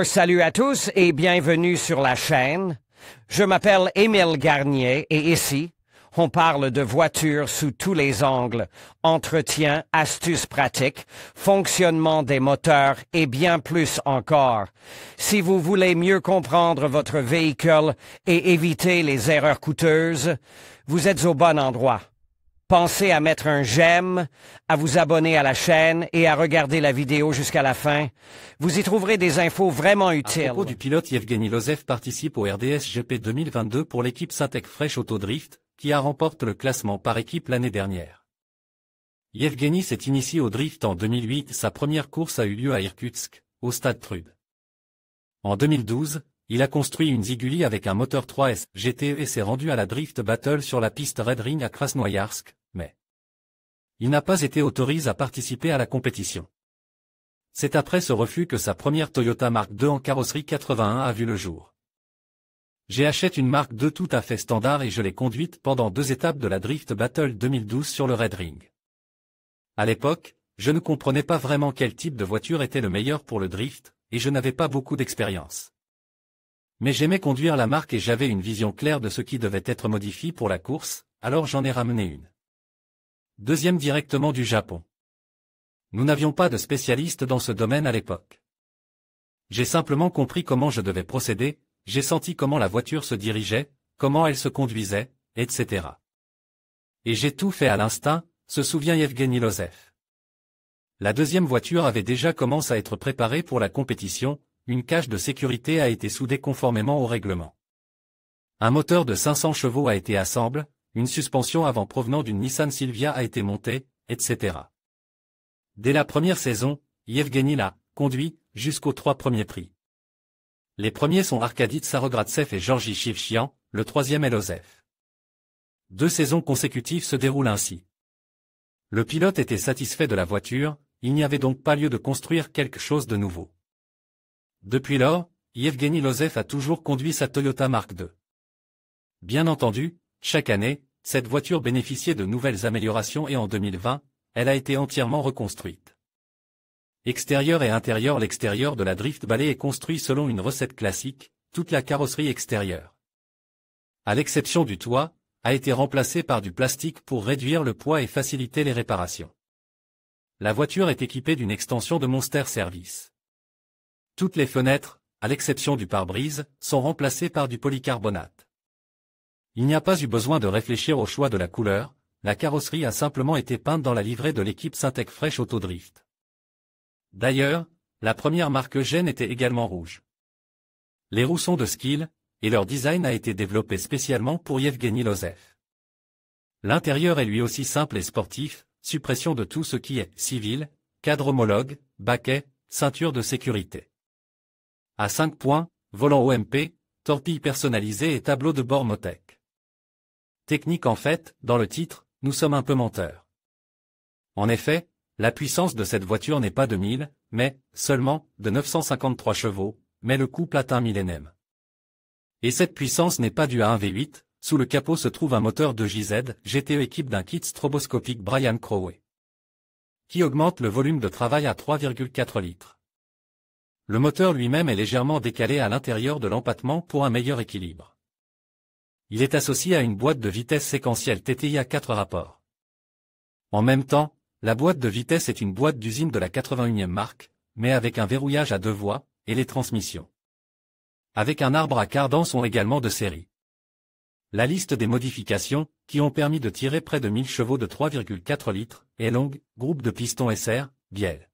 Salut à tous et bienvenue sur la chaîne. Je m'appelle Émile Garnier et ici, on parle de voitures sous tous les angles, entretien, astuces pratiques, fonctionnement des moteurs et bien plus encore. Si vous voulez mieux comprendre votre véhicule et éviter les erreurs coûteuses, vous êtes au bon endroit. Pensez à mettre un j'aime, à vous abonner à la chaîne et à regarder la vidéo jusqu'à la fin. Vous y trouverez des infos vraiment utiles. À propos du pilote Yevgeny Lozev participe au RDS GP 2022 pour l'équipe Syntec Fresh Autodrift, qui a remporté le classement par équipe l'année dernière. Yevgeny s'est initié au drift en 2008, sa première course a eu lieu à Irkutsk, au stade Trude. En 2012, il a construit une Ziguli avec un moteur 3S GTE et s'est rendu à la Drift Battle sur la piste Red Ring à Krasnoïarsk, mais il n'a pas été autorisé à participer à la compétition. C'est après ce refus que sa première Toyota Mark II en carrosserie 81 a vu le jour. J'ai acheté une Mark II tout à fait standard et je l'ai conduite pendant 2 étapes de la Drift Battle 2012 sur le Red Ring. À l'époque, je ne comprenais pas vraiment quel type de voiture était le meilleur pour le drift, et je n'avais pas beaucoup d'expérience. Mais j'aimais conduire la marque et j'avais une vision claire de ce qui devait être modifié pour la course, alors j'en ai ramené une. Deuxième directement du Japon. Nous n'avions pas de spécialiste dans ce domaine à l'époque. J'ai simplement compris comment je devais procéder, j'ai senti comment la voiture se dirigeait, comment elle se conduisait, etc. Et j'ai tout fait à l'instinct, se souvient Yevgeny Lozev. La deuxième voiture avait déjà commencé à être préparée pour la compétition. Une cage de sécurité a été soudée conformément au règlement. Un moteur de 500 chevaux a été assemblé, une suspension avant provenant d'une Nissan Silvia a été montée, etc. Dès la première saison, Yevgeny l'a conduit jusqu'aux 3 premiers prix. Les premiers sont Arkady Tsarogradtsev et Georgi Shivchian, le troisième est Lozev. 2 saisons consécutives se déroulent ainsi. Le pilote était satisfait de la voiture, il n'y avait donc pas lieu de construire quelque chose de nouveau. Depuis lors, Yevgeny Lozev a toujours conduit sa Toyota Mark II. Bien entendu, chaque année, cette voiture bénéficiait de nouvelles améliorations et en 2020, elle a été entièrement reconstruite. Extérieur et intérieur. L'extérieur de la Drift Ballet est construit selon une recette classique, toute la carrosserie extérieure, à l'exception du toit, a été remplacée par du plastique pour réduire le poids et faciliter les réparations. La voiture est équipée d'une extension de Monster Service. Toutes les fenêtres, à l'exception du pare-brise, sont remplacées par du polycarbonate. Il n'y a pas eu besoin de réfléchir au choix de la couleur, la carrosserie a simplement été peinte dans la livrée de l'équipe Syntec Fresh Autodrift. D'ailleurs, la première marque Eugène était également rouge. Les roues sont de Skil, et leur design a été développé spécialement pour Yevgeny Lozev. L'intérieur est lui aussi simple et sportif, suppression de tout ce qui est civil, cadre homologue, baquet, ceinture de sécurité. À 5 points, volant OMP, torpille personnalisée et tableau de bord Motec. Technique. En fait, dans le titre, nous sommes un peu menteurs. En effet, la puissance de cette voiture n'est pas de 1000, mais seulement de 953 chevaux, mais le couple atteint 1000 Nm. Et cette puissance n'est pas due à un V8, sous le capot se trouve un moteur de JZ GTE équipe d'un kit stroboscopique Brian Crowey, qui augmente le volume de travail à 3,4 litres. Le moteur lui-même est légèrement décalé à l'intérieur de l'empattement pour un meilleur équilibre. Il est associé à une boîte de vitesse séquentielle TTI à 4 rapports. En même temps, la boîte de vitesse est une boîte d'usine de la 81e marque, mais avec un verrouillage à 2 voies, et les transmissions, avec un arbre à cardan, sont également de série. La liste des modifications, qui ont permis de tirer près de 1000 chevaux de 3,4 litres, est longue, groupe de pistons SR, Biel.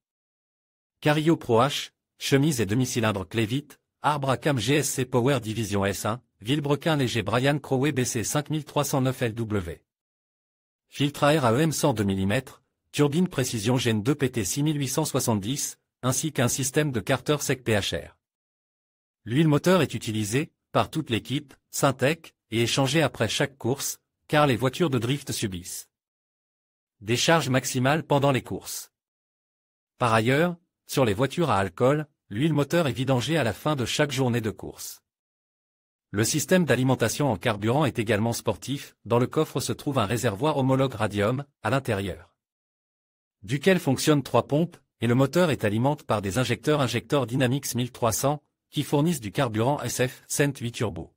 Carillo Pro H, chemise et demi-cylindre Clevit, arbre à cam GSC Power Division S1, Villebrequin léger Brian Crowey BC 5309 LW. Filtre à air à EM 102 mm, turbine précision Gen 2 PT 6870, ainsi qu'un système de carter sec PHR. L'huile moteur est utilisée, par toute l'équipe, Syntec, et échangée après chaque course, car les voitures de drift subissent des charges maximales pendant les courses. Par ailleurs, sur les voitures à alcool, l'huile moteur est vidangée à la fin de chaque journée de course. Le système d'alimentation en carburant est également sportif, dans le coffre se trouve un réservoir homologue radium, à l'intérieur, duquel fonctionnent 3 pompes, et le moteur est alimenté par des injecteurs Dynamics 1300, qui fournissent du carburant SF Cent 8 Turbo.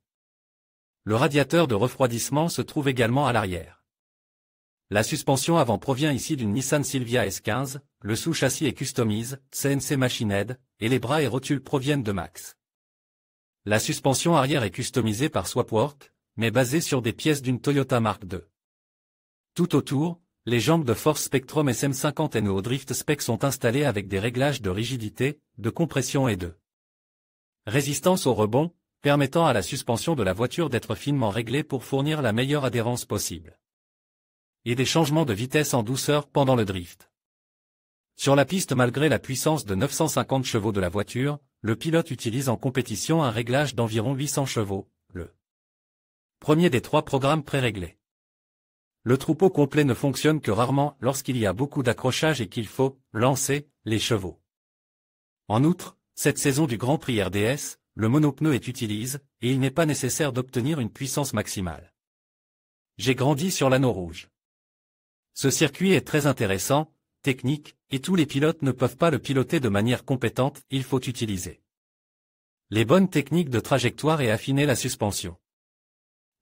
Le radiateur de refroidissement se trouve également à l'arrière. La suspension avant provient ici d'une Nissan Silvia S15, le sous-châssis est customise, CNC Machined, et les bras et rotules proviennent de Max. La suspension arrière est customisée par Swapwork, mais basée sur des pièces d'une Toyota Mark II. Tout autour, les jambes de Force Spectrum SM50 NEO Drift Spec sont installées avec des réglages de rigidité, de compression et de résistance au rebond, permettant à la suspension de la voiture d'être finement réglée pour fournir la meilleure adhérence possible. Et des changements de vitesse en douceur pendant le drift. Sur la piste, malgré la puissance de 950 chevaux de la voiture, le pilote utilise en compétition un réglage d'environ 800 chevaux, le premier des 3 programmes préréglés. Le troupeau complet ne fonctionne que rarement lorsqu'il y a beaucoup d'accrochage et qu'il faut lancer les chevaux. En outre, cette saison du Grand Prix RDS, le monopneu est utilisé, et il n'est pas nécessaire d'obtenir une puissance maximale. J'ai grandi sur l'anneau rouge. Ce circuit est très intéressant, technique, et tous les pilotes ne peuvent pas le piloter de manière compétente, il faut utiliser les bonnes techniques de trajectoire et affiner la suspension.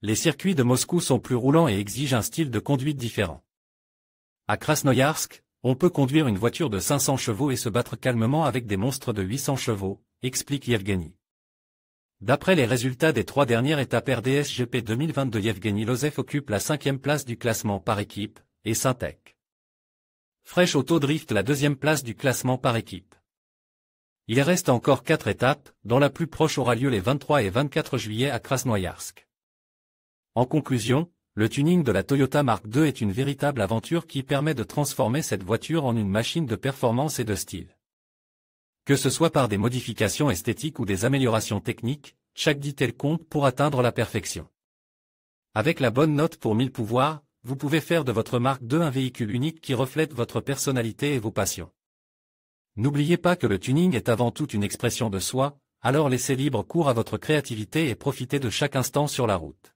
Les circuits de Moscou sont plus roulants et exigent un style de conduite différent. À Krasnoïarsk, on peut conduire une voiture de 500 chevaux et se battre calmement avec des monstres de 800 chevaux, explique Yevgeny. D'après les résultats des 3 dernières étapes RDS GP 2022, Yevgeny Lozev occupe la 5e place du classement par équipe, et Syntec Fresh Auto Drift la 2e place du classement par équipe. Il reste encore 4 étapes, dont la plus proche aura lieu les 23 et 24 juillet à Krasnoïarsk. En conclusion, le tuning de la Toyota Mark II est une véritable aventure qui permet de transformer cette voiture en une machine de performance et de style. Que ce soit par des modifications esthétiques ou des améliorations techniques, chaque détail compte pour atteindre la perfection. Avec la bonne note pour 1000 pouvoirs, vous pouvez faire de votre Mark II un véhicule unique qui reflète votre personnalité et vos passions. N'oubliez pas que le tuning est avant tout une expression de soi, alors laissez libre cours à votre créativité et profitez de chaque instant sur la route.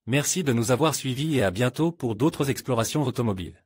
Merci de nous avoir suivis et à bientôt pour d'autres explorations automobiles.